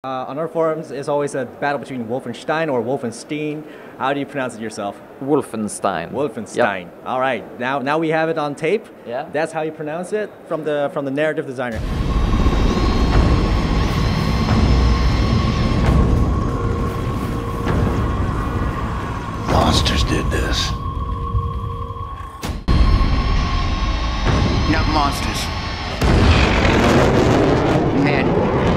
On our forums, it's always a battle between Wolfenstein or Wolfenstein. How do you pronounce it yourself? Wolfenstein. Wolfenstein. Yep. All right. Now we have it on tape. Yeah. That's how you pronounce it from the narrative designer. Monsters did this. Not monsters. Men.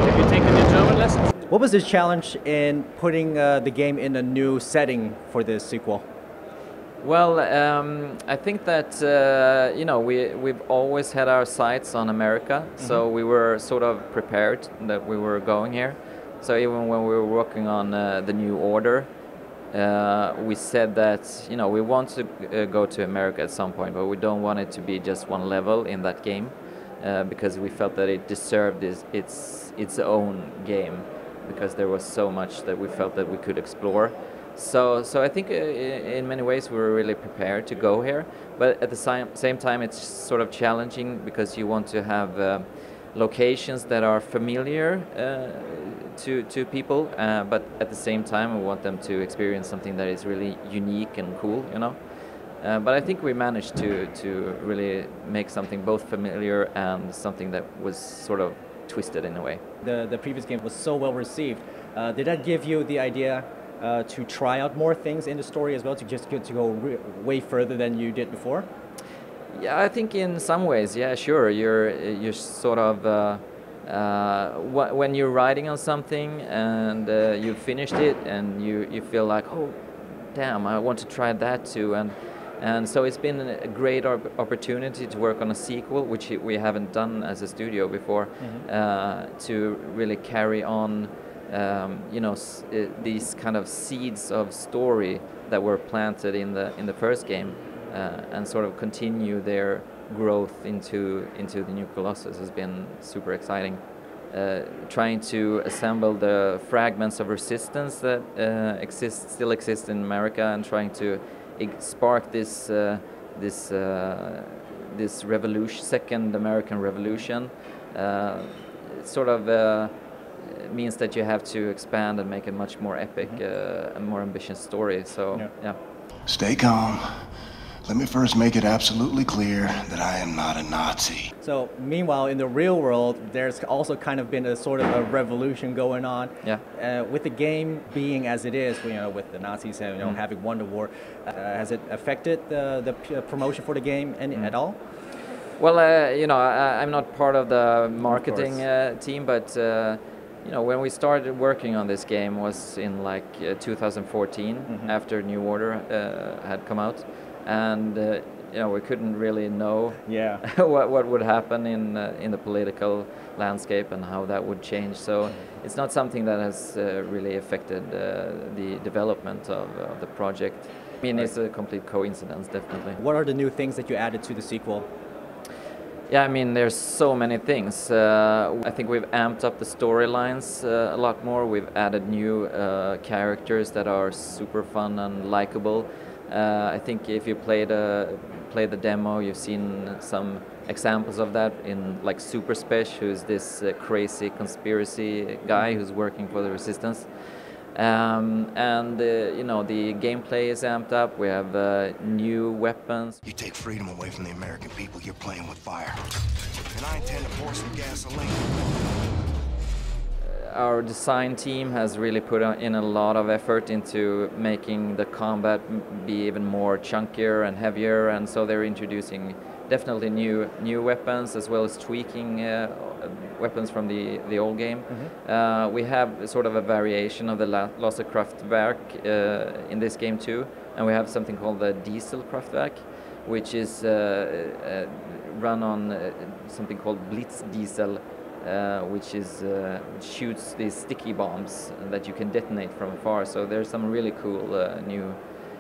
Have you taken the German lessons? What was the challenge in putting the game in a new setting for this sequel? Well, I think that we've always had our sights on America, so we were sort of prepared that we were going here. So even when we were working on the New Order, we said that we want to go to America at some point, but we don't want it to be just one level in that game, because we felt that it deserved its own game, because there was so much that we felt that we could explore. So I think in many ways we were really prepared to go here, but at the same time it's sort of challenging because you want to have locations that are familiar to people, but at the same time we want them to experience something that is really unique and cool, But I think we managed to really make something both familiar and something that was sort of twisted in a way. The previous game was so well received. Did that give you the idea to try out more things in the story as well, to just get to go way further than you did before? Yeah, I think in some ways, yeah, sure. You're sort of when you're writing on something and you've finished it and you feel like, oh, damn, I want to try that too, and so it's been a great opportunity to work on a sequel, which we haven't done as a studio before, to really carry on, these kind of seeds of story that were planted in the first game, and sort of continue their growth into the new Colossus has been super exciting. Trying to assemble the fragments of resistance that still exist in America, and trying to spark this revolution, second American Revolution, sort of means that you have to expand and make a much more epic and more ambitious story. So yeah. Stay calm. Let me first make it absolutely clear that I am not a Nazi. So meanwhile, in the real world, there's also kind of been a sort of a revolution going on. Yeah. With the game being as it is, with the Nazis having won the war, has it affected the promotion for the game at all? Well, I'm not part of the marketing team, but when we started working on this game was in like 2014, after New Order had come out. And we couldn't really know what would happen in the political landscape and how that would change. So it's not something that has really affected the development of the project. I mean, it's a complete coincidence, definitely. What are the new things that you added to the sequel? Yeah, I mean, there's so many things. I think we've amped up the storylines a lot more. We've added new characters that are super fun and likable. I think if you play the demo, you've seen some examples of that in like Super Spesh, who's this crazy conspiracy guy who's working for the Resistance. The gameplay is amped up. We have new weapons. You take freedom away from the American people, you're playing with fire. And I intend to pour some gasoline. Our design team has really put in a lot of effort into making the combat be even more chunkier and heavier, and so they're introducing definitely new weapons as well as tweaking weapons from the old game. We have sort of a variation of the Laserkraftwerk in this game too, and we have something called the Dieselkraftwerk, which is run on something called Blitzdiesel, which shoots these sticky bombs that you can detonate from afar. So there's some really cool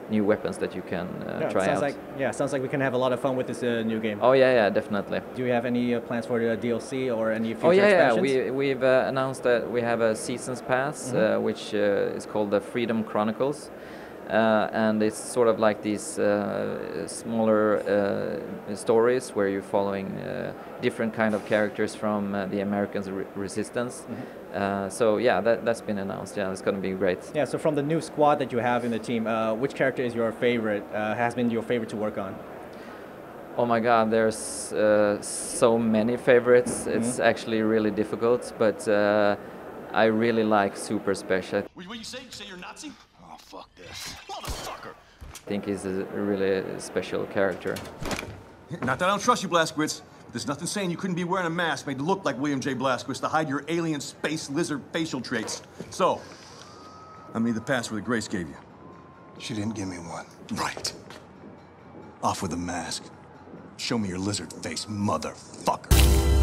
new weapons that you can try out. Sounds like we can have a lot of fun with this new game. Oh yeah, definitely. Do you have any plans for the DLC or any future expansions? We've announced that we have a Seasons Pass, which is called the Freedom Chronicles. And it's sort of like these smaller stories where you're following different kind of characters from the American resistance. So yeah, that's been announced. Yeah, it's going to be great. Yeah. So from the new squad that you have in the team, which character is your favorite? Has been your favorite to work on? Oh my God, there's so many favorites. It's actually really difficult, but I really like Super Special. What you say? You say you're Nazi? Oh, fuck this. Motherfucker! I think he's a really special character. Not that I don't trust you, Blazkowicz, but there's nothing saying you couldn't be wearing a mask made to look like William J. Blazkowicz to hide your alien space lizard facial traits. So, how many of the password that Grace gave you? She didn't give me one. Right. Off with the mask. Show me your lizard face, motherfucker.